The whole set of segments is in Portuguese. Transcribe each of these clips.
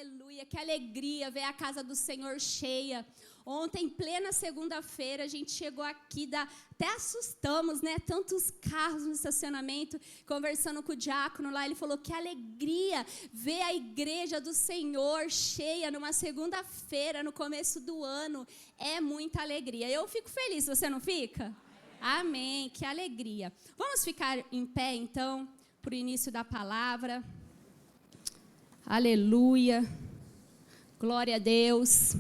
Aleluia, que alegria ver a casa do Senhor cheia. Ontem, plena segunda-feira, a gente chegou aqui, até assustamos, né? Tantos carros no estacionamento, conversando com o diácono lá, ele falou que alegria ver a igreja do Senhor cheia numa segunda-feira, no começo do ano. É muita alegria. Eu fico feliz, você não fica? Amém, que alegria. Vamos ficar em pé, então, para o início da palavra. Aleluia. Glória a Deus.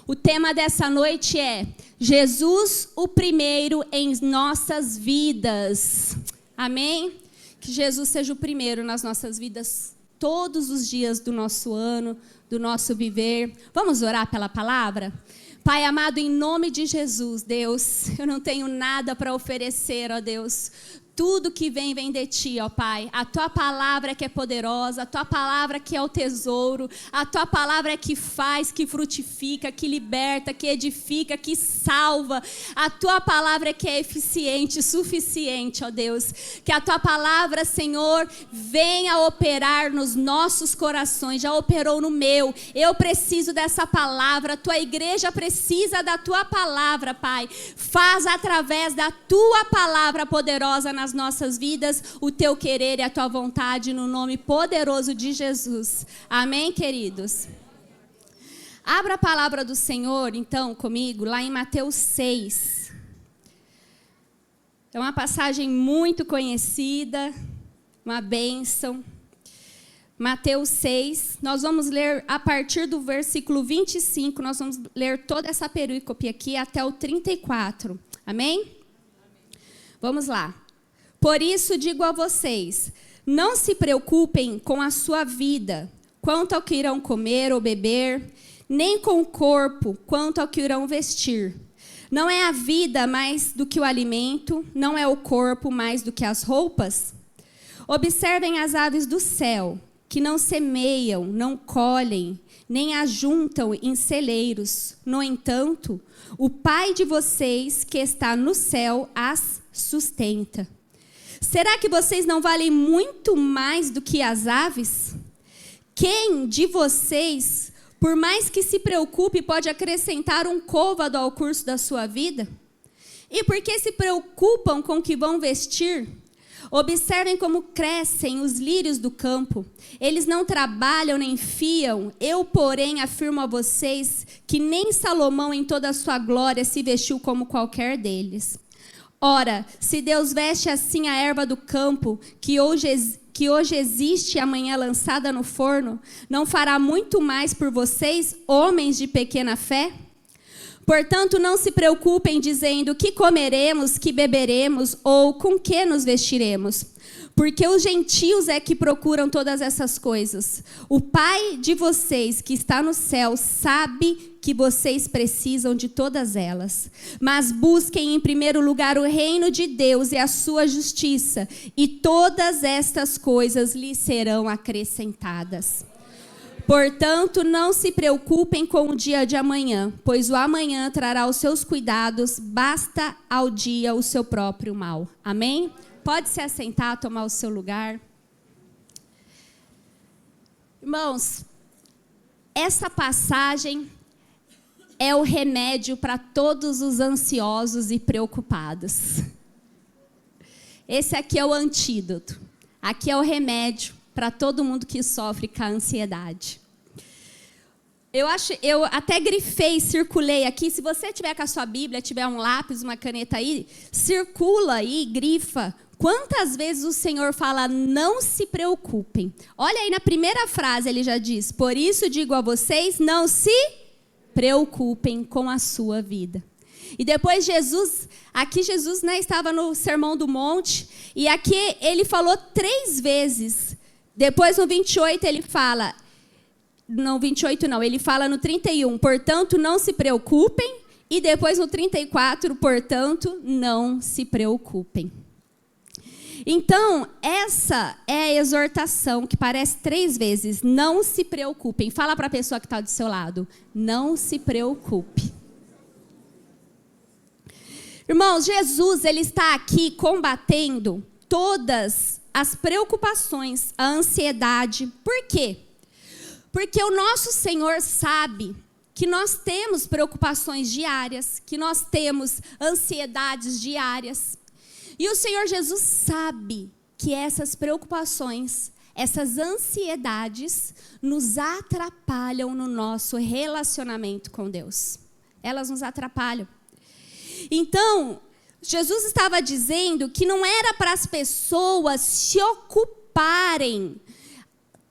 O tema dessa noite é Jesus, o primeiro em nossas vidas. Amém? Que Jesus seja o primeiro nas nossas vidas todos os dias do nosso ano, do nosso viver. Vamos orar pela palavra? Pai amado, em nome de Jesus, Deus, eu não tenho nada para oferecer, ó Deus. Tudo que vem de ti, ó Pai. A tua palavra que é poderosa, a tua palavra que é o tesouro, a tua palavra que faz, que frutifica, que liberta, que edifica, que salva. A tua palavra que é eficiente, suficiente, ó Deus. Que a tua palavra, Senhor, venha operar nos nossos corações. Já operou no meu. Eu preciso dessa palavra. A tua igreja precisa da tua palavra, Pai. Faz através da tua palavra poderosa nas nossas vidas, o teu querer e a tua vontade, no nome poderoso de Jesus. Amém, queridos? Abra a palavra do Senhor, então, comigo, lá em Mateus 6. É uma passagem muito conhecida, uma bênção. Mateus 6, nós vamos ler a partir do versículo 25, nós vamos ler toda essa perícope aqui até o 34. Amém? Vamos lá. Por isso digo a vocês, não se preocupem com a sua vida, quanto ao que irão comer ou beber, nem com o corpo, quanto ao que irão vestir. Não é a vida mais do que o alimento, não é o corpo mais do que as roupas? Observem as aves do céu, que não semeiam, não colhem, nem ajuntam em celeiros. No entanto, o Pai de vocês, que está no céu, as sustenta. Será que vocês não valem muito mais do que as aves? Quem de vocês, por mais que se preocupe, pode acrescentar um côvado ao curso da sua vida? E por que se preocupam com o que vão vestir? Observem como crescem os lírios do campo. Eles não trabalham nem fiam. Eu, porém, afirmo a vocês que nem Salomão em toda a sua glória se vestiu como qualquer deles. Ora, se Deus veste assim a erva do campo, que hoje existe e amanhã é lançada no forno, não fará muito mais por vocês, homens de pequena fé? Portanto, não se preocupem dizendo que comeremos, que beberemos ou com que nos vestiremos. Porque os gentios é que procuram todas essas coisas. O Pai de vocês, que está no céu, sabe que vocês precisam de todas elas. Mas busquem em primeiro lugar o reino de Deus e a sua justiça, e todas estas coisas lhes serão acrescentadas. Portanto, não se preocupem com o dia de amanhã, pois o amanhã trará os seus cuidados, basta ao dia o seu próprio mal. Amém? Pode se assentar, tomar o seu lugar. Irmãos, essa passagem é o remédio para todos os ansiosos e preocupados. Esse aqui é o antídoto. Aqui é o remédio para todo mundo que sofre com a ansiedade. Eu até grifei, circulei aqui. Se você tiver com a sua Bíblia, tiver um lápis, uma caneta aí, circula aí, grifa. Quantas vezes o Senhor fala, não se preocupem. Olha aí na primeira frase, ele já diz, por isso digo a vocês, não se preocupem com a sua vida. E depois Jesus, né, estava no Sermão do Monte, e aqui ele falou 3 vezes. Depois no 28 ele fala, não, 28 não, ele fala no 31, portanto não se preocupem, e depois no 34, portanto não se preocupem. Então, essa é a exortação que parece 3 vezes. Não se preocupem. Fala para a pessoa que está do seu lado. Não se preocupe. Irmãos, Jesus, ele está aqui combatendo todas as preocupações, a ansiedade. Por quê? Porque o nosso Senhor sabe que nós temos preocupações diárias, que nós temos ansiedades diárias. E o Senhor Jesus sabe que essas preocupações, essas ansiedades, nos atrapalham no nosso relacionamento com Deus. Elas nos atrapalham. Então, Jesus estava dizendo que não era para as pessoas se ocuparem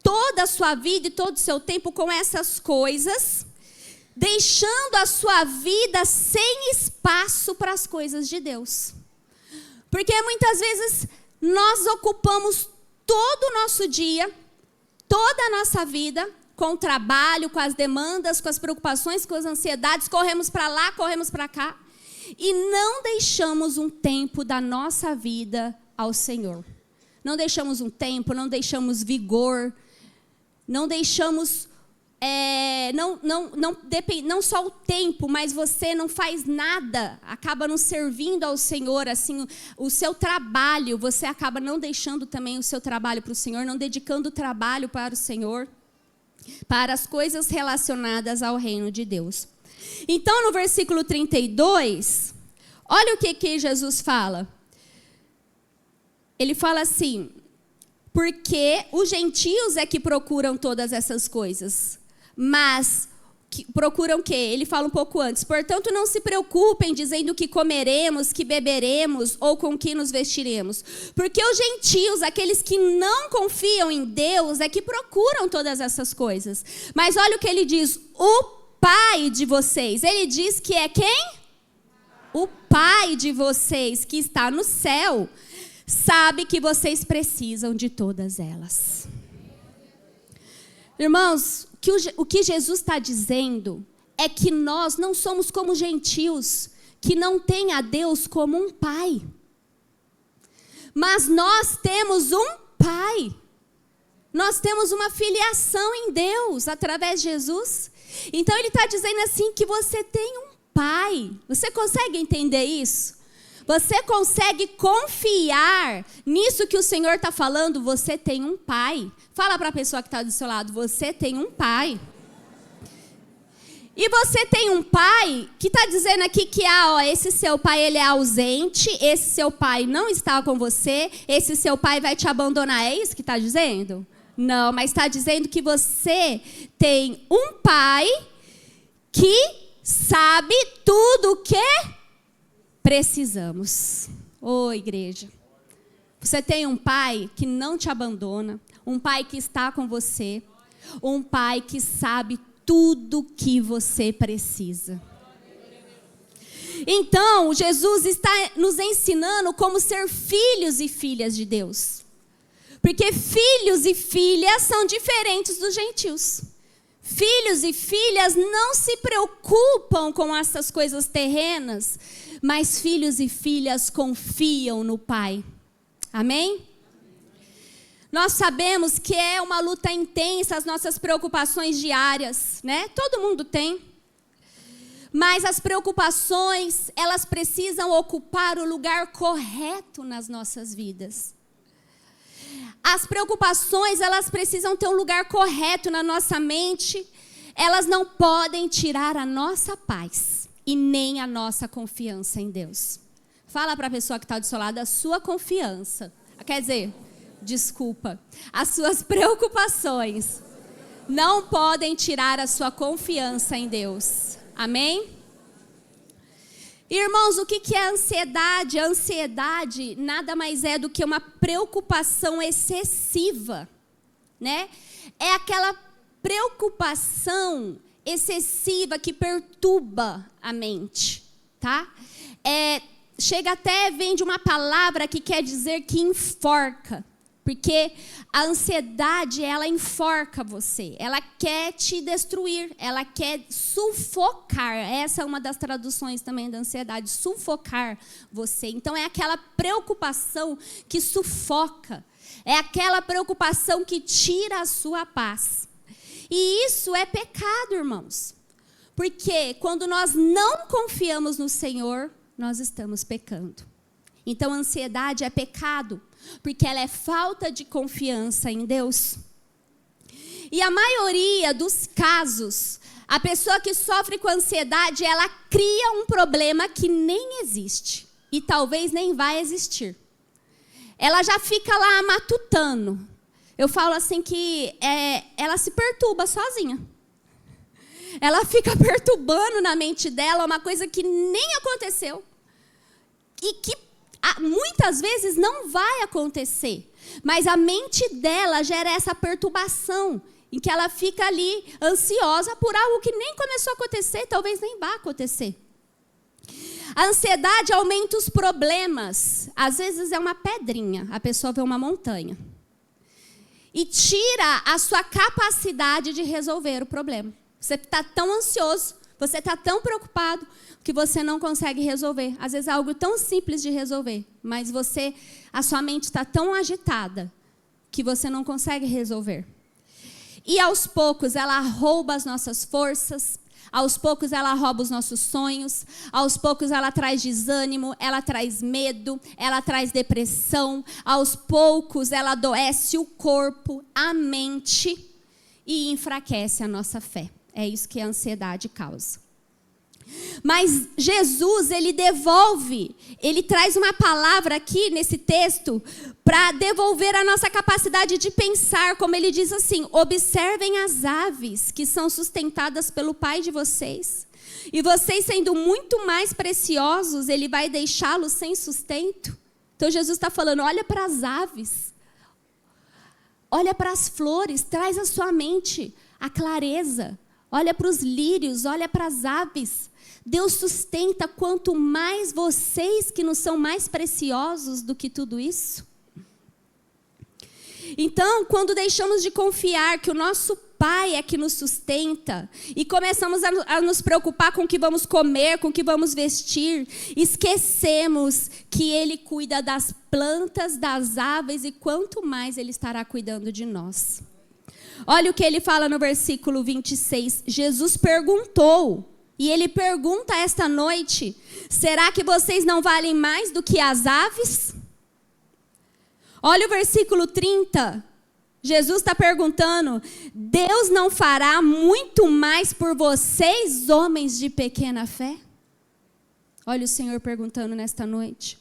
toda a sua vida e todo o seu tempo com essas coisas, deixando a sua vida sem espaço para as coisas de Deus. Porque muitas vezes nós ocupamos todo o nosso dia, toda a nossa vida, com o trabalho, com as demandas, com as preocupações, com as ansiedades, corremos para lá, corremos para cá, e não deixamos um tempo da nossa vida ao Senhor. Não deixamos um tempo, não deixamos vigor, não deixamos, não só o tempo, mas você não faz nada, acaba não servindo ao Senhor, assim, o seu trabalho, você acaba não deixando também o seu trabalho para o Senhor, não dedicando o trabalho para o Senhor, para as coisas relacionadas ao reino de Deus. Então, no versículo 32, olha o que Jesus fala. Ele fala assim: porque os gentios é que procuram todas essas coisas, mas procuram o quê? Ele fala um pouco antes. Portanto, não se preocupem dizendo o que comeremos, que beberemos ou com que nos vestiremos. Porque os gentios, aqueles que não confiam em Deus, é que procuram todas essas coisas. Mas olha o que ele diz: o Pai de vocês. Ele diz que é quem? O Pai de vocês, que está no céu, sabe que vocês precisam de todas elas. Irmãos, o que Jesus está dizendo é que nós não somos como gentios, que não têm a Deus como um pai. Mas nós temos um pai. Nós temos uma filiação em Deus, através de Jesus. Então ele está dizendo assim que você tem um pai. Você consegue entender isso? Você consegue confiar nisso que o Senhor está falando? Você tem um pai. Fala para a pessoa que está do seu lado: você tem um pai. E você tem um pai que está dizendo aqui que esse seu pai ele é ausente, esse seu pai não está com você, esse seu pai vai te abandonar. É isso que está dizendo? Não, mas está dizendo que você tem um pai que sabe tudo o que precisamos. Ô, igreja, você tem um pai que não te abandona, um pai que está com você, um pai que sabe tudo que você precisa. Então, Jesus está nos ensinando como ser filhos e filhas de Deus. Porque filhos e filhas são diferentes dos gentios. Filhos e filhas não se preocupam com essas coisas terrenas, mas filhos e filhas confiam no Pai. Amém? Nós sabemos que é uma luta intensa, as nossas preocupações diárias, né? Todo mundo tem. Mas as preocupações, elas precisam ocupar o lugar correto nas nossas vidas. As preocupações, elas precisam ter um lugar correto na nossa mente. Elas não podem tirar a nossa paz e nem a nossa confiança em Deus. Fala para a pessoa que está do seu lado: a sua confiança. Quer dizer, desculpa, as suas preocupações não podem tirar a sua confiança em Deus. Amém? Irmãos, o que é a ansiedade? A ansiedade nada mais é do que uma preocupação excessiva, né? É aquela preocupação excessiva que perturba a mente, tá? Vem de uma palavra que quer dizer que enforca. Porque a ansiedade, ela enforca você, ela quer te destruir, ela quer sufocar. Essa é uma das traduções também da ansiedade, sufocar você. Então é aquela preocupação que sufoca, é aquela preocupação que tira a sua paz. E isso é pecado, irmãos. Porque quando nós não confiamos no Senhor, nós estamos pecando. Então a ansiedade é pecado, porque ela é falta de confiança em Deus. E a maioria dos casos, a pessoa que sofre com ansiedade, ela cria um problema que nem existe. E talvez nem vai existir. Ela já fica lá matutando. Eu falo assim que ela se perturba sozinha. Ela fica perturbando na mente dela uma coisa que nem aconteceu. E que muitas vezes não vai acontecer. Mas a mente dela gera essa perturbação, em que ela fica ali ansiosa por algo que nem começou a acontecer, talvez nem vá acontecer. A ansiedade aumenta os problemas. Às vezes é uma pedrinha, a pessoa vê uma montanha. E tira a sua capacidade de resolver o problema. Você está tão ansioso, você está tão preocupado, que você não consegue resolver. Às vezes é algo tão simples de resolver, mas a sua mente está tão agitada, que você não consegue resolver. E aos poucos ela rouba as nossas forças, aos poucos ela rouba os nossos sonhos, aos poucos ela traz desânimo, ela traz medo, ela traz depressão, aos poucos ela adoece o corpo, a mente e enfraquece a nossa fé. É isso que a ansiedade causa. Mas Jesus, ele devolve, ele traz uma palavra aqui nesse texto para devolver a nossa capacidade de pensar, como ele diz assim: observem as aves que são sustentadas pelo Pai de vocês, e vocês sendo muito mais preciosos, ele vai deixá-los sem sustento. Então Jesus está falando, olha para as aves, olha para as flores, traz à sua mente a clareza, olha para os lírios, olha para as aves. Deus sustenta quanto mais vocês que não são mais preciosos do que tudo isso. Então, quando deixamos de confiar que o nosso Pai é que nos sustenta e começamos a nos preocupar com o que vamos comer, com o que vamos vestir, esquecemos que Ele cuida das plantas, das aves e quanto mais Ele estará cuidando de nós. Olha o que ele fala no versículo 26. Jesus perguntou, e ele pergunta esta noite: será que vocês não valem mais do que as aves? Olha o versículo 30. Jesus está perguntando: Deus não fará muito mais por vocês, homens de pequena fé? Olha o Senhor perguntando nesta noite.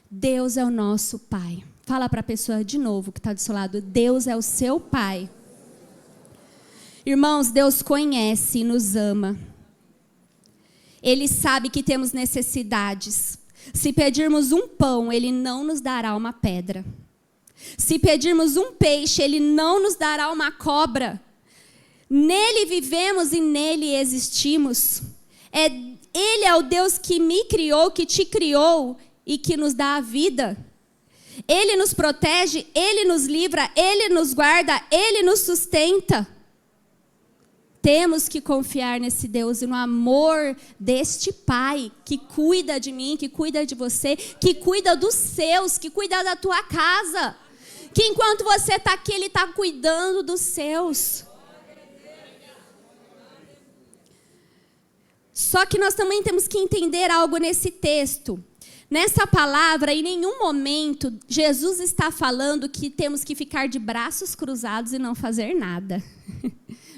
Deus é o nosso Pai. Fala para a pessoa de novo que está do seu lado: Deus é o seu Pai. Irmãos, Deus conhece e nos ama. Ele sabe que temos necessidades. Se pedirmos um pão, Ele não nos dará uma pedra. Se pedirmos um peixe, Ele não nos dará uma cobra. Nele vivemos e nele existimos. Ele é o Deus que me criou, que te criou e que nos dá a vida. Ele nos protege, Ele nos livra, Ele nos guarda, Ele nos sustenta. Temos que confiar nesse Deus e no amor deste Pai que cuida de mim, que cuida de você, que cuida dos seus, que cuida da tua casa. Que enquanto você está aqui, Ele está cuidando dos seus. Só que nós também temos que entender algo nesse texto. Nessa palavra, em nenhum momento, Jesus está falando que temos que ficar de braços cruzados e não fazer nada.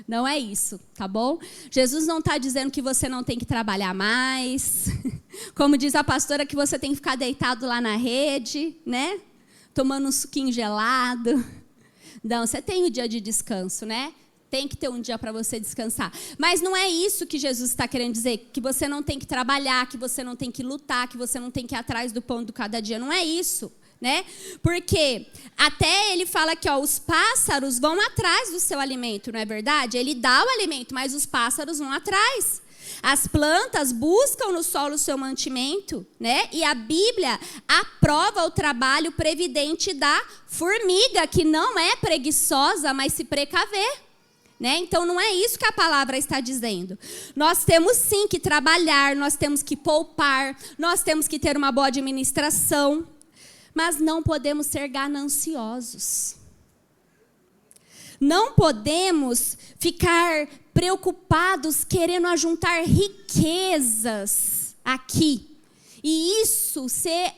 Não é isso, tá bom? Jesus não está dizendo que você não tem que trabalhar mais. Como diz a pastora, que você tem que ficar deitado lá na rede, né? Tomando um suquinho gelado. Não, você tem o dia de descanso, né? Tem que ter um dia para você descansar. Mas não é isso que Jesus está querendo dizer. Que você não tem que trabalhar, que você não tem que lutar, que você não tem que ir atrás do pão do cada dia. Não é isso, né? Porque até ele fala que os pássaros vão atrás do seu alimento, não é verdade? Ele dá o alimento, mas os pássaros vão atrás. As plantas buscam no solo o seu mantimento, né? E a Bíblia aprova o trabalho previdente da formiga, que não é preguiçosa, mas se precaver. Né? Então não é isso que a palavra está dizendo. Nós temos sim que trabalhar, nós temos que poupar, nós temos que ter uma boa administração, mas não podemos ser gananciosos. Não podemos ficar preocupados querendo ajuntar riquezas aqui. E isso ser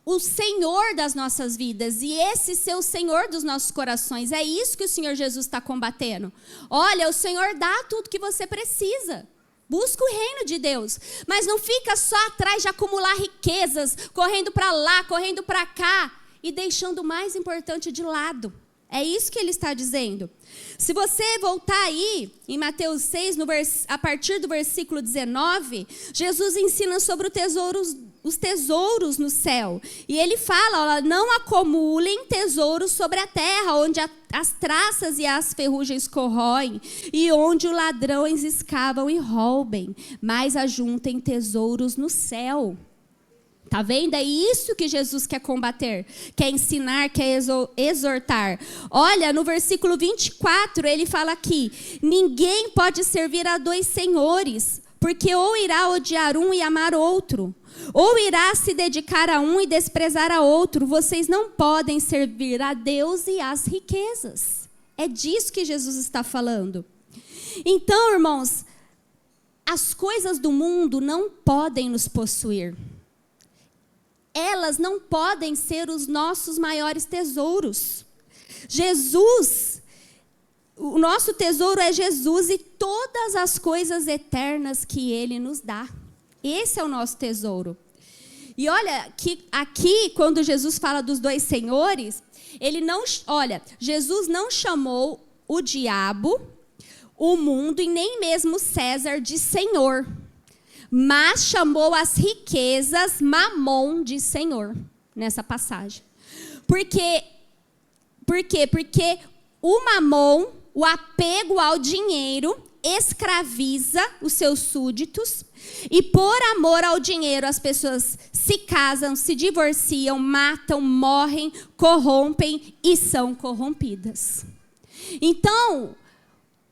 o Senhor das nossas vidas e esse ser o Senhor dos nossos corações. É isso que o Senhor Jesus está combatendo. Olha, o Senhor dá tudo que você precisa. Busca o reino de Deus, mas não fica só atrás de acumular riquezas, correndo para lá, correndo para cá e deixando o mais importante de lado. É isso que ele está dizendo. Se você voltar aí em Mateus 6, a partir do versículo 19, Jesus ensina sobre os tesouros no céu. E ele fala, não acumulem tesouros sobre a terra, onde as traças e as ferrugens corroem, e onde os ladrões escavam e roubem, mas ajuntem tesouros no céu. Tá vendo? É isso que Jesus quer combater, quer ensinar, quer exortar. Olha, no versículo 24, ele fala aqui: ninguém pode servir a dois senhores, porque ou irá odiar um e amar outro, ou irá se dedicar a um e desprezar a outro. Vocês não podem servir a Deus e às riquezas. É disso que Jesus está falando. Então, irmãos, as coisas do mundo não podem nos possuir. Elas não podem ser os nossos maiores tesouros. Jesus, o nosso tesouro é Jesus e todas as coisas eternas que Ele nos dá. Esse é o nosso tesouro. E olha, que aqui, quando Jesus fala dos dois senhores, Jesus não chamou o diabo, o mundo e nem mesmo César de Senhor. Mas chamou as riquezas, mamon, de Senhor, nessa passagem. Por quê? Porque o mamon, o apego ao dinheiro, escraviza os seus súditos. E por amor ao dinheiro, as pessoas se casam, se divorciam, matam, morrem, corrompem e são corrompidas. Então,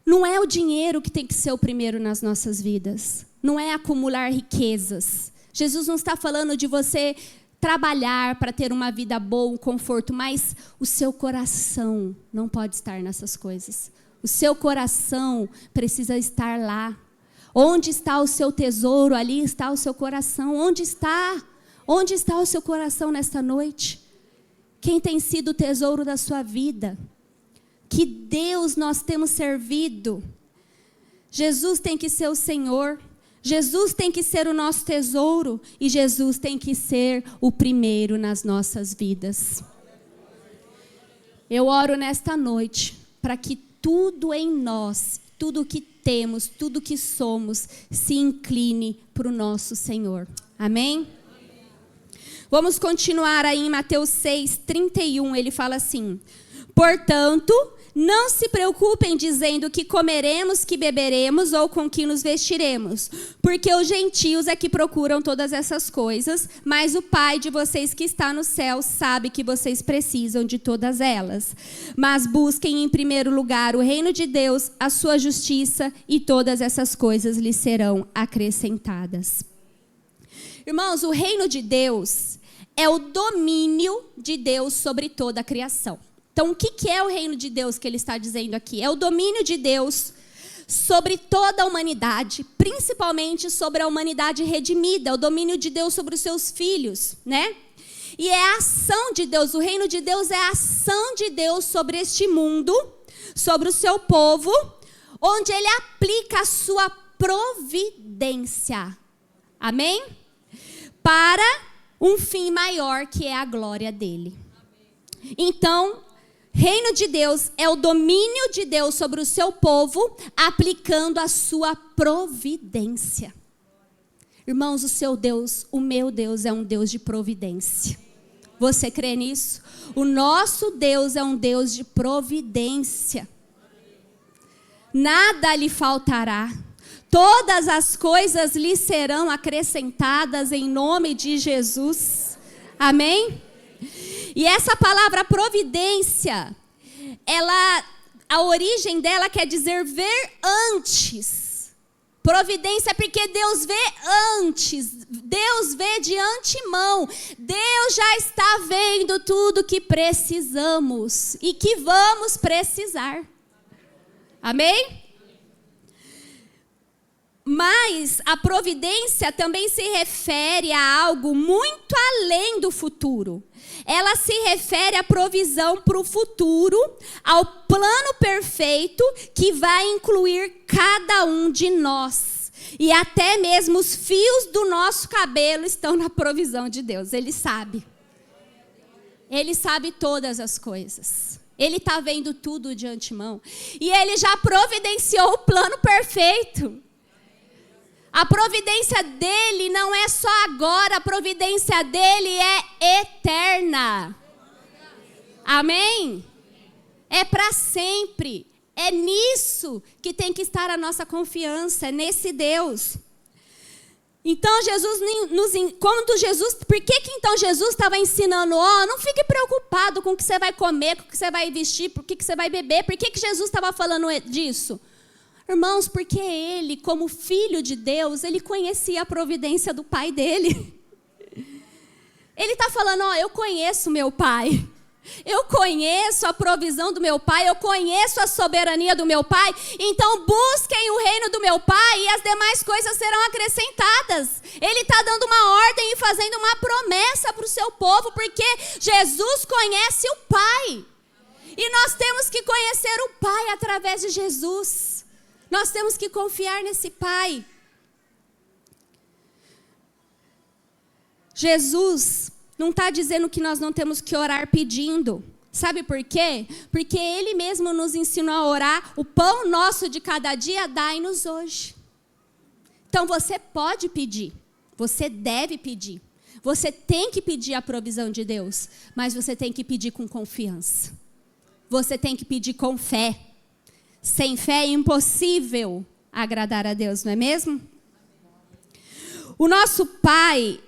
não é o dinheiro que tem que ser o primeiro nas nossas vidas. Não é acumular riquezas. Jesus não está falando de você trabalhar para ter uma vida boa, um conforto, mas o seu coração não pode estar nessas coisas. O seu coração precisa estar lá. Onde está o seu tesouro, ali está o seu coração. Onde está? Onde está o seu coração nesta noite? Quem tem sido o tesouro da sua vida? Que Deus nós temos servido? Jesus tem que ser o Senhor. Jesus tem que ser o nosso tesouro e Jesus tem que ser o primeiro nas nossas vidas. Eu oro nesta noite para que tudo em nós, tudo que temos, tudo que somos, se incline para o nosso Senhor. Amém? Vamos continuar aí em Mateus 6, 31, ele fala assim: portanto, não se preocupem dizendo que comeremos, que beberemos ou com que nos vestiremos, porque os gentios é que procuram todas essas coisas, mas o Pai de vocês que está no céu sabe que vocês precisam de todas elas. Mas busquem em primeiro lugar o reino de Deus, a sua justiça, e todas essas coisas lhes serão acrescentadas. Irmãos, o reino de Deus é o domínio de Deus sobre toda a criação. Então, o que é o reino de Deus que ele está dizendo aqui? É o domínio de Deus sobre toda a humanidade, principalmente sobre a humanidade redimida, o domínio de Deus sobre os seus filhos, né? E é a ação de Deus, o reino de Deus é a ação de Deus sobre este mundo, sobre o seu povo, onde ele aplica a sua providência. Amém? Para um fim maior, que é a glória dele. Então, reino de Deus é o domínio de Deus sobre o seu povo, aplicando a sua providência. Irmãos, o seu Deus, o meu Deus é um Deus de providência. Você crê nisso? O nosso Deus é um Deus de providência. Nada lhe faltará. Todas as coisas lhe serão acrescentadas em nome de Jesus. Amém? E essa palavra providência, a origem dela quer dizer ver antes. Providência é porque Deus vê antes, Deus vê de antemão. Deus já está vendo tudo que precisamos e que vamos precisar. Amém? Mas a providência também se refere a algo muito além do futuro. Ela se refere à provisão para o futuro, ao plano perfeito que vai incluir cada um de nós. E até mesmo os fios do nosso cabelo estão na provisão de Deus. Ele sabe. Ele sabe todas as coisas. Ele está vendo tudo de antemão. E Ele já providenciou o plano perfeito. A providência dele não é só agora, a providência dele é eterna. Amém? É para sempre. É nisso que tem que estar a nossa confiança, é nesse Deus. Então por que então Jesus estava ensinando, não fique preocupado com o que você vai comer, com o que você vai vestir, por que você vai beber, por que Jesus estava falando disso? Irmãos, porque ele, como filho de Deus, ele conhecia a providência do pai dele. Ele está falando, eu conheço meu pai. Eu conheço a provisão do meu pai, eu conheço a soberania do meu pai. Então busquem o reino do meu pai e as demais coisas serão acrescentadas. Ele está dando uma ordem e fazendo uma promessa para o seu povo, porque Jesus conhece o pai. E nós temos que conhecer o pai através de Jesus. Nós temos que confiar nesse Pai. Jesus não está dizendo que nós não temos que orar pedindo. Sabe por quê? Porque Ele mesmo nos ensinou a orar. O pão nosso de cada dia, dai-nos hoje. Então você pode pedir. Você deve pedir. Você tem que pedir a provisão de Deus. Mas você tem que pedir com confiança. Você tem que pedir com fé. Sem fé é impossível agradar a Deus, não é mesmo? O nosso Pai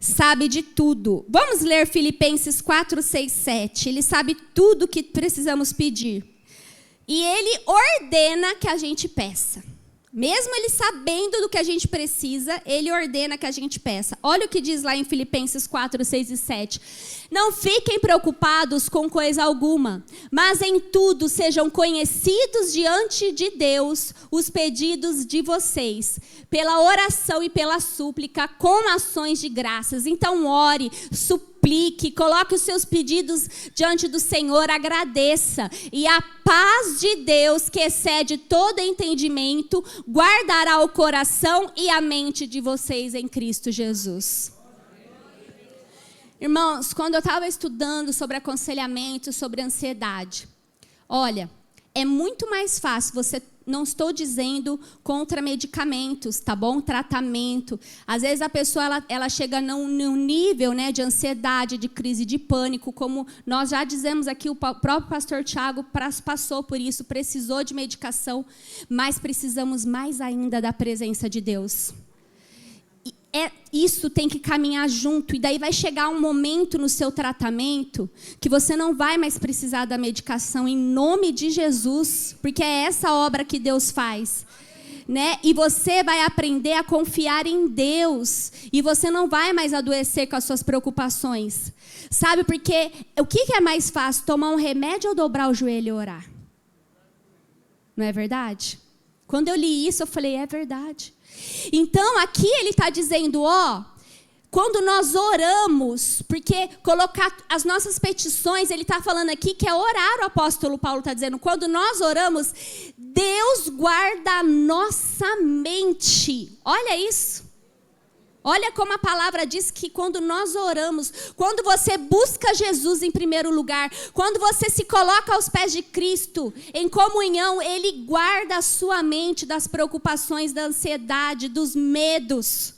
sabe de tudo. Vamos ler Filipenses 4, 6, 7. Ele sabe tudo o que precisamos pedir. E Ele ordena que a gente peça. Mesmo Ele sabendo do que a gente precisa, Ele ordena que a gente peça. Olha o que diz lá em Filipenses 4, 6 e 7. Não fiquem preocupados com coisa alguma, mas em tudo sejam conhecidos diante de Deus os pedidos de vocês, pela oração e pela súplica, com ações de graças. Então ore, suplique, coloque os seus pedidos diante do Senhor, agradeça. E a paz de Deus, que excede todo entendimento, guardará o coração e a mente de vocês em Cristo Jesus. Irmãos, quando eu estava estudando sobre aconselhamento, sobre ansiedade, olha, é muito mais fácil, não estou dizendo contra medicamentos, tá bom? Tratamento. Às vezes a pessoa ela chega num nível, né, de ansiedade, de crise de pânico, como nós já dizemos aqui, o próprio pastor Tiago passou por isso, precisou de medicação, mas precisamos mais ainda da presença de Deus. Isso tem que caminhar junto, e daí vai chegar um momento no seu tratamento que você não vai mais precisar da medicação, em nome de Jesus, porque é essa obra que Deus faz, né? E você vai aprender a confiar em Deus, e você não vai mais adoecer com as suas preocupações, sabe? Porque o que é mais fácil, tomar um remédio ou dobrar o joelho e orar? Não é verdade? Quando eu li isso, eu falei, é verdade. Então, aqui ele está dizendo, quando nós oramos, porque colocar as nossas petições, ele está falando aqui que é orar, o apóstolo Paulo está dizendo, quando nós oramos, Deus guarda a nossa mente. Olha isso. Olha como a palavra diz que quando nós oramos, quando você busca Jesus em primeiro lugar, quando você se coloca aos pés de Cristo, em comunhão, Ele guarda a sua mente das preocupações, da ansiedade, dos medos.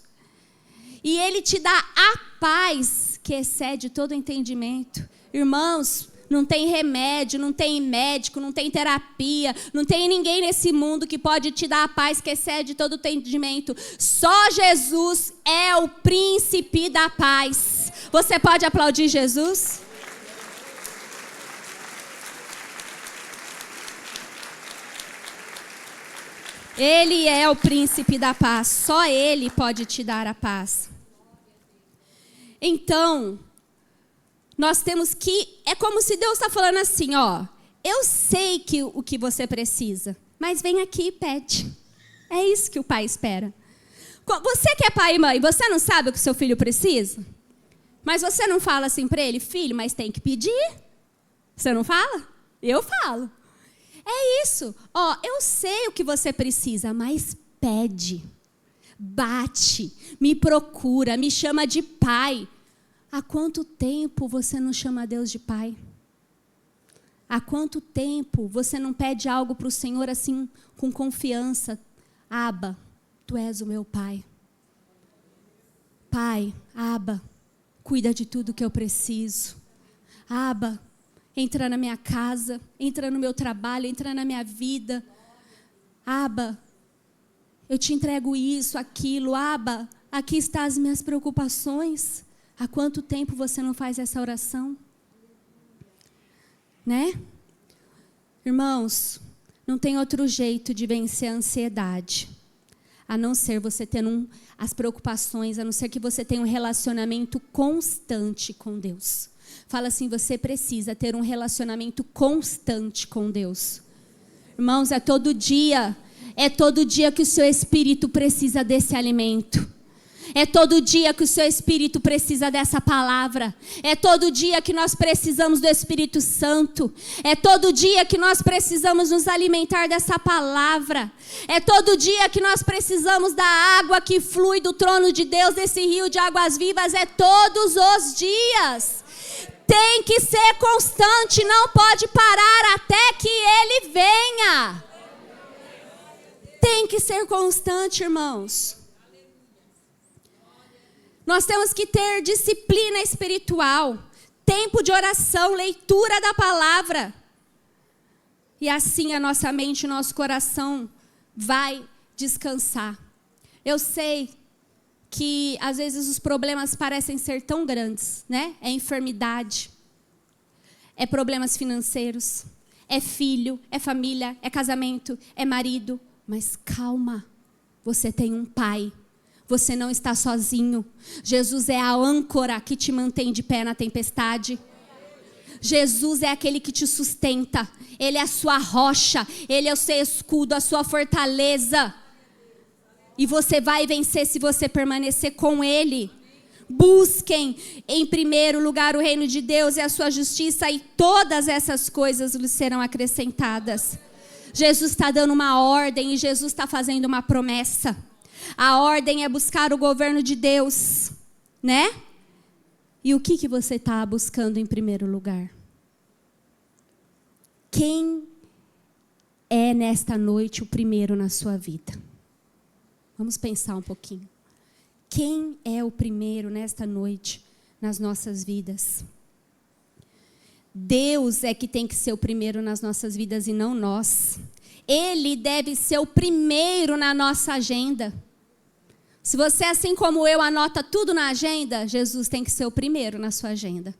E Ele te dá a paz que excede todo entendimento. Irmãos, não tem remédio, não tem médico, não tem terapia, não tem ninguém nesse mundo que pode te dar a paz que excede todo entendimento. Só Jesus é o príncipe da paz. Você pode aplaudir Jesus? Ele é o príncipe da paz. Só Ele pode te dar a paz. Então, nós temos que... É como se Deus está falando assim, eu sei o que você precisa, mas vem aqui e pede. É isso que o pai espera. Você que é pai e mãe, você não sabe o que o seu filho precisa? Mas você não fala assim para ele, filho, mas tem que pedir. Você não fala? Eu falo. É isso. Ó, eu sei o que você precisa, mas pede. Bate, me procura, me chama de pai. Há quanto tempo você não chama Deus de pai? Há quanto tempo você não pede algo para o Senhor assim, com confiança? Abba, tu és o meu pai. Pai, Abba, cuida de tudo que eu preciso. Abba, entra na minha casa, entra no meu trabalho, entra na minha vida. Abba, eu te entrego isso, aquilo. Abba, aqui estão as minhas preocupações. Há quanto tempo você não faz essa oração? Né? Irmãos, não tem outro jeito de vencer a ansiedade, a não ser você tendo as preocupações, a não ser que você tenha um relacionamento constante com Deus. Fala assim, você precisa ter um relacionamento constante com Deus. Irmãos, é todo dia que o seu espírito precisa desse alimento. É todo dia que o seu espírito precisa dessa palavra. É todo dia que nós precisamos do Espírito Santo. É todo dia que nós precisamos nos alimentar dessa palavra. É todo dia que nós precisamos da água que flui do trono de Deus, desse rio de águas vivas. É todos os dias. Tem que ser constante, não pode parar até que Ele venha. Tem que ser constante, irmãos. Nós temos que ter disciplina espiritual, tempo de oração, leitura da palavra. E assim a nossa mente, o nosso coração vai descansar. Eu sei que às vezes os problemas parecem ser tão grandes, né? É enfermidade, é problemas financeiros, é filho, é família, é casamento, é marido. Mas calma, você tem um pai. Você não está sozinho. Jesus é a âncora que te mantém de pé na tempestade. Jesus é aquele que te sustenta. Ele é a sua rocha. Ele é o seu escudo, a sua fortaleza. E você vai vencer se você permanecer com Ele. Busquem em primeiro lugar o reino de Deus e a sua justiça, e todas essas coisas lhes serão acrescentadas. Jesus está dando uma ordem e Jesus está fazendo uma promessa. A ordem é buscar o governo de Deus, né? E o que você está buscando em primeiro lugar? Quem é nesta noite o primeiro na sua vida? Vamos pensar um pouquinho. Quem é o primeiro nesta noite nas nossas vidas? Deus é que tem que ser o primeiro nas nossas vidas e não nós. Ele deve ser o primeiro na nossa agenda. Se você, assim como eu, anota tudo na agenda, Jesus tem que ser o primeiro na sua agenda.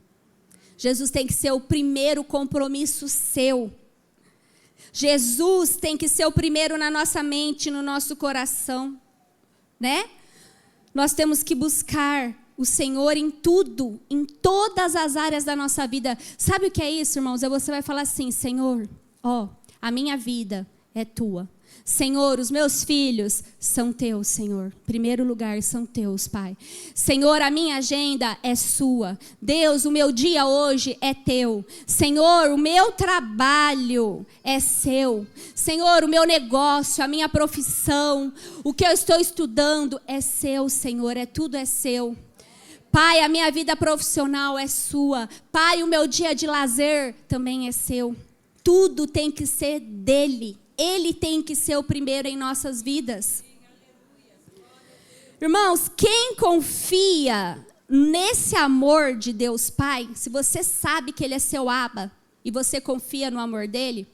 Jesus tem que ser o primeiro compromisso seu. Jesus tem que ser o primeiro na nossa mente, no nosso coração, né? Nós temos que buscar o Senhor em tudo, em todas as áreas da nossa vida. Sabe o que é isso, irmãos? Você vai falar assim, Senhor, a minha vida é tua. Senhor, os meus filhos são teus, Senhor. Em primeiro lugar, são teus, Pai. Senhor, a minha agenda é sua. Deus, o meu dia hoje é teu. Senhor, o meu trabalho é seu. Senhor, o meu negócio, a minha profissão, o que eu estou estudando é seu, Senhor. Tudo é seu. Pai, a minha vida profissional é sua. Pai, o meu dia de lazer também é seu. Tudo tem que ser dele. Ele tem que ser o primeiro em nossas vidas. Irmãos, quem confia nesse amor de Deus Pai, se você sabe que Ele é seu Abba e você confia no amor dEle,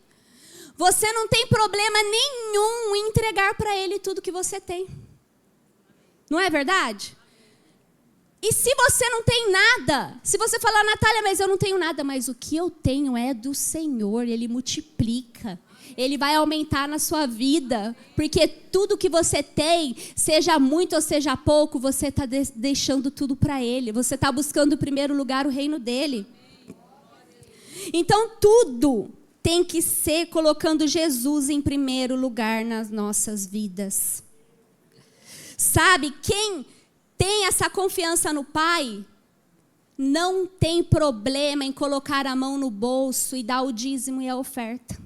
você não tem problema nenhum em entregar para Ele tudo que você tem. Não é verdade? E se você não tem nada, se você falar, Natália, mas eu não tenho nada, mas o que eu tenho é do Senhor, Ele multiplica. Ele vai aumentar na sua vida, porque tudo que você tem, seja muito ou seja pouco, você está deixando tudo para Ele. Você está buscando em primeiro lugar o reino dEle. Então tudo tem que ser colocando Jesus em primeiro lugar nas nossas vidas. Sabe, quem tem essa confiança no Pai, não tem problema em colocar a mão no bolso e dar o dízimo e a oferta.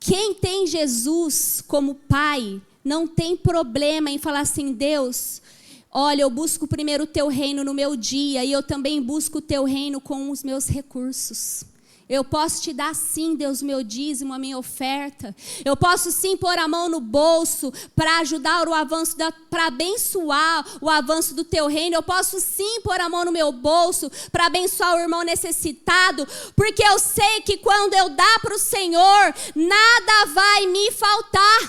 Quem tem Jesus como Pai, não tem problema em falar assim: Deus, olha, eu busco primeiro o teu reino no meu dia e eu também busco o teu reino com os meus recursos. Eu posso te dar sim, Deus, o meu dízimo, a minha oferta. Eu posso sim pôr a mão no bolso para ajudar o avanço, para abençoar o avanço do teu reino. Eu posso sim pôr a mão no meu bolso para abençoar o irmão necessitado, porque eu sei que quando eu dar para o Senhor, nada vai me faltar.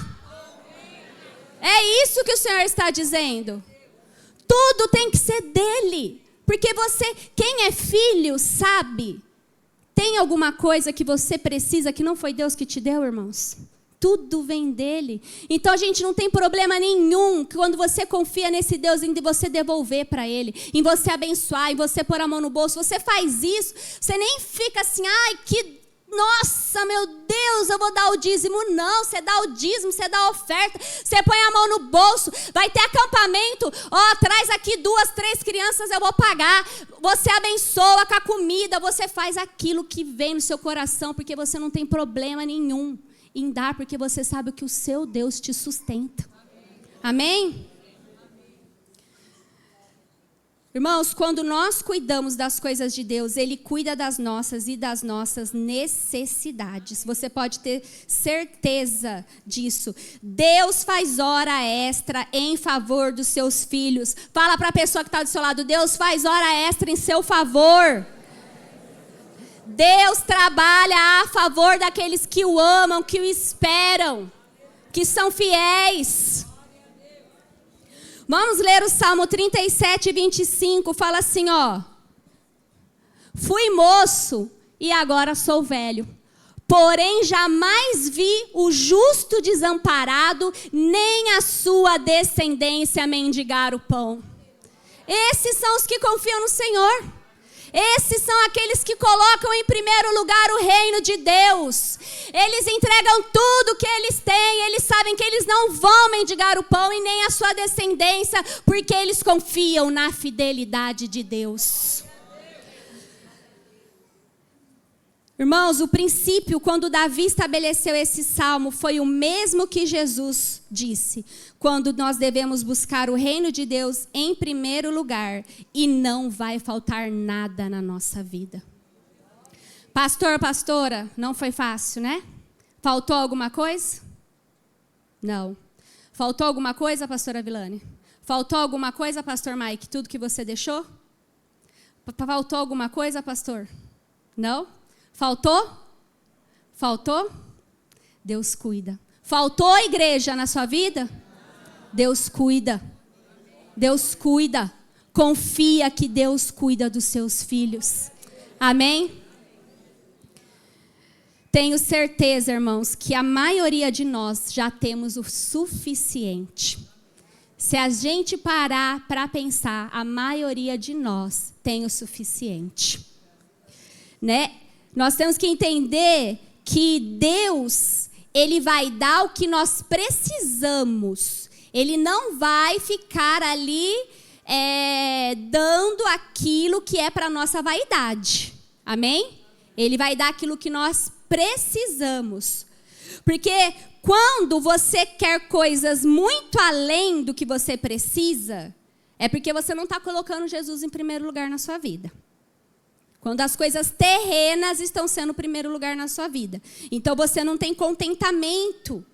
É isso que o Senhor está dizendo. Tudo tem que ser dele, porque você, quem é filho, sabe. Tem alguma coisa que você precisa que não foi Deus que te deu, irmãos? Tudo vem dele. Então a gente não tem problema nenhum quando você confia nesse Deus em você devolver para ele, em você abençoar, em você pôr a mão no bolso. Você faz isso, você nem fica assim, ai, nossa, meu Deus, eu vou dar o dízimo. Não, você dá o dízimo, você dá a oferta, você põe a mão no bolso, vai ter acampamento, traz aqui 2, 3 crianças, eu vou pagar. Você abençoa com a comida, você faz aquilo que vem no seu coração, porque você não tem problema nenhum em dar, porque você sabe que o seu Deus te sustenta. Amém? Irmãos, quando nós cuidamos das coisas de Deus, Ele cuida das nossas e das nossas necessidades. Você pode ter certeza disso. Deus faz hora extra em favor dos seus filhos. Fala para a pessoa que está do seu lado: Deus faz hora extra em seu favor. Deus trabalha a favor daqueles que o amam, que o esperam, que são fiéis. Vamos ler o Salmo 37, 25, fala assim, fui moço e agora sou velho, porém jamais vi o justo desamparado, nem a sua descendência mendigar o pão. Esses são os que confiam no Senhor. Esses são aqueles que colocam em primeiro lugar o reino de Deus. Eles entregam tudo que eles têm. Eles sabem que eles não vão mendigar o pão e nem a sua descendência, porque eles confiam na fidelidade de Deus. Irmãos, o princípio, quando Davi estabeleceu esse salmo, foi o mesmo que Jesus disse. Quando nós devemos buscar o reino de Deus em primeiro lugar, e não vai faltar nada na nossa vida. Pastor, pastora, não foi fácil, né? Faltou alguma coisa? Não. Faltou alguma coisa, pastora Vilane? Faltou alguma coisa, pastor Mike? Tudo que você deixou? Faltou alguma coisa, pastor? Não? Faltou? Faltou? Deus cuida. Faltou, igreja, na sua vida? Deus cuida. Deus cuida. Confia que Deus cuida dos seus filhos. Amém? Tenho certeza, irmãos, que a maioria de nós já temos o suficiente. Se a gente parar para pensar, a maioria de nós tem o suficiente. Né? Nós temos que entender que Deus, Ele vai dar o que nós precisamos. Ele não vai ficar ali dando aquilo que é para a nossa vaidade. Amém? Ele vai dar aquilo que nós precisamos. Porque quando você quer coisas muito além do que você precisa, é porque você não está colocando Jesus em primeiro lugar na sua vida. Quando as coisas terrenas estão sendo o primeiro lugar na sua vida. Então você não tem contentamento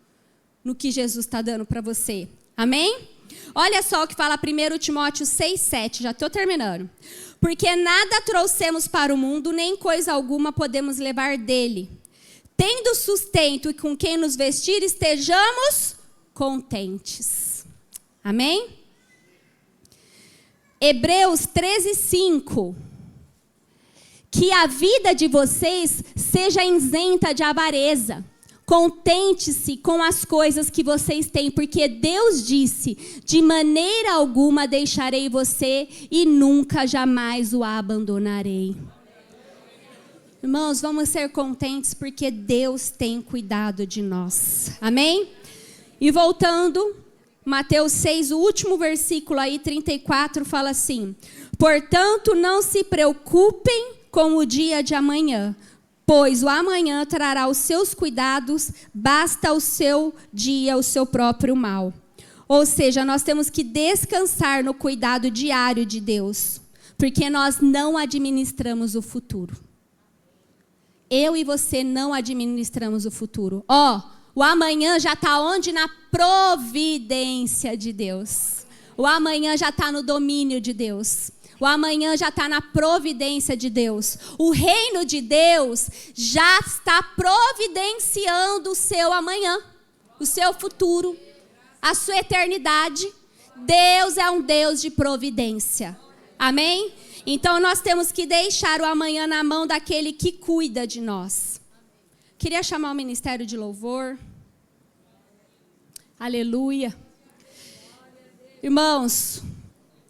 no que Jesus está dando para você. Amém? Olha só o que fala 1 Timóteo 6,7. Já estou terminando. Porque nada trouxemos para o mundo, nem coisa alguma podemos levar dele. Tendo sustento e com quem nos vestir, estejamos contentes. Amém? Hebreus 13:5. Que a vida de vocês seja isenta de avareza. Contente-se com as coisas que vocês têm, porque Deus disse, de maneira alguma deixarei você e nunca jamais o abandonarei. Irmãos, vamos ser contentes porque Deus tem cuidado de nós. Amém? E voltando, Mateus 6, o último versículo aí, 34, fala assim: portanto, não se preocupem com o dia de amanhã, pois o amanhã trará os seus cuidados, basta o seu dia, o seu próprio mal. Ou seja, nós temos que descansar no cuidado diário de Deus, porque nós não administramos o futuro. Eu e você não administramos o futuro. O amanhã já está onde? Na providência de Deus. O amanhã já está no domínio de Deus. O amanhã já está na providência de Deus. O reino de Deus já está providenciando o seu amanhã, o seu futuro, a sua eternidade. Deus é um Deus de providência. Amém? Então nós temos que deixar o amanhã na mão daquele que cuida de nós. Queria chamar o ministério de louvor. Aleluia. Irmãos,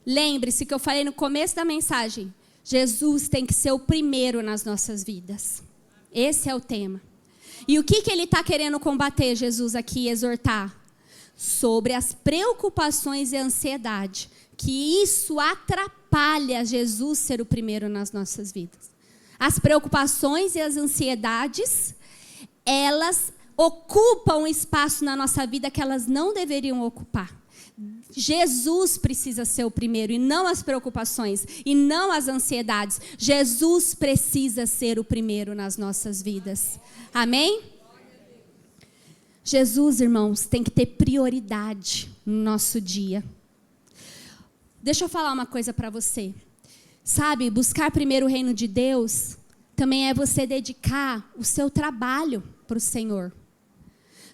lembre-se que eu falei no começo da mensagem. Jesus tem que ser o primeiro nas nossas vidas. Esse é o tema. E o que ele está querendo combater, Jesus, aqui, exortar? Sobre as preocupações e ansiedade. Que isso atrapalha Jesus ser o primeiro nas nossas vidas. As preocupações e as ansiedades, elas ocupam espaço na nossa vida que elas não deveriam ocupar. Jesus precisa ser o primeiro e não as preocupações e não as ansiedades. Jesus precisa ser o primeiro nas nossas vidas. Amém? Jesus, irmãos, tem que ter prioridade no nosso dia. Deixa eu falar uma coisa para você. Sabe, buscar primeiro o reino de Deus também é você dedicar o seu trabalho para o Senhor.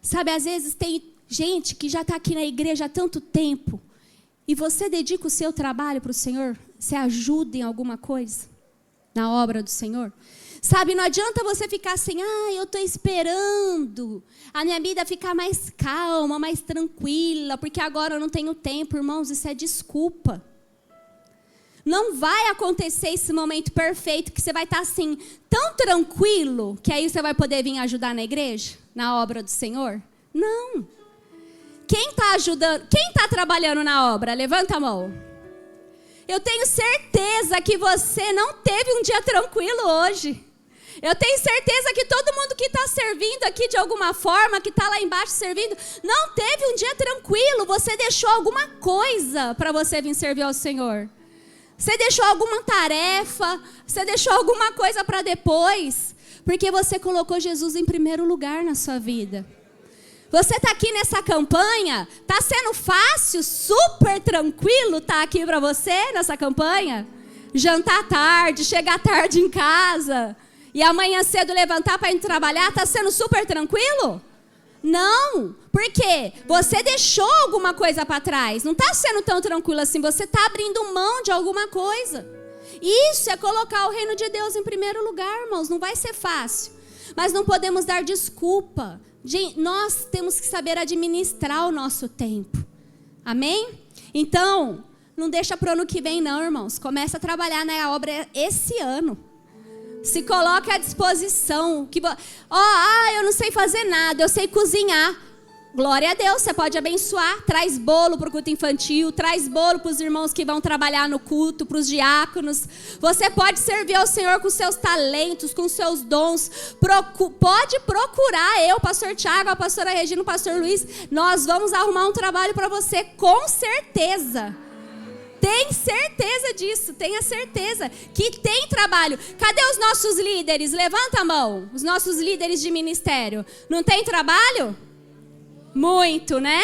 Sabe, às vezes tem gente que já está aqui na igreja há tanto tempo e você dedica o seu trabalho para o Senhor? Você ajuda em alguma coisa na obra do Senhor? Sabe, não adianta você ficar assim, eu estou esperando a minha vida ficar mais calma, mais tranquila, porque agora eu não tenho tempo. Irmãos, isso é desculpa. Não vai acontecer esse momento perfeito que você vai estar assim, tão tranquilo, que aí você vai poder vir ajudar na igreja, na obra do Senhor? Não. Quem está ajudando, quem está trabalhando na obra? Levanta a mão. Eu tenho certeza que você não teve um dia tranquilo hoje. Eu tenho certeza que todo mundo que está servindo aqui de alguma forma, que está lá embaixo servindo, não teve um dia tranquilo. Você deixou alguma coisa para você vir servir ao Senhor. Você deixou alguma tarefa, você deixou alguma coisa para depois, porque você colocou Jesus em primeiro lugar na sua vida. Você está aqui nessa campanha, está sendo fácil, super tranquilo estar aqui para você nessa campanha? Jantar tarde, chegar tarde em casa e amanhã cedo levantar para ir trabalhar, está sendo super tranquilo? Não, porque você deixou alguma coisa para trás, não está sendo tão tranquilo assim, você está abrindo mão de alguma coisa. Isso é colocar o reino de Deus em primeiro lugar, irmãos, não vai ser fácil, mas não podemos dar desculpa. Gente, nós temos que saber administrar o nosso tempo, amém? Então, não deixa para o ano que vem não, irmãos, começa a trabalhar na obra esse ano. Se coloque à disposição. Eu não sei fazer nada, eu sei cozinhar. Glória a Deus, você pode abençoar. Traz bolo para o culto infantil, traz bolo para os irmãos que vão trabalhar no culto, para os diáconos. Você pode servir ao Senhor com seus talentos, com seus dons. Pode procurar eu, pastor Tiago, a pastora Regina, o pastor Luiz. Nós vamos arrumar um trabalho para você, com certeza. Tem certeza disso, tenha certeza que tem trabalho. Cadê os nossos líderes? Levanta a mão. Os nossos líderes de ministério. Não tem trabalho? Muito, né?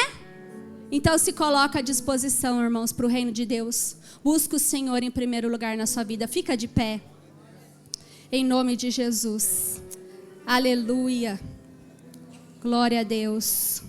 Então se coloca à disposição, irmãos, para o reino de Deus. Busca o Senhor em primeiro lugar na sua vida. Fica de pé. Em nome de Jesus. Aleluia. Glória a Deus.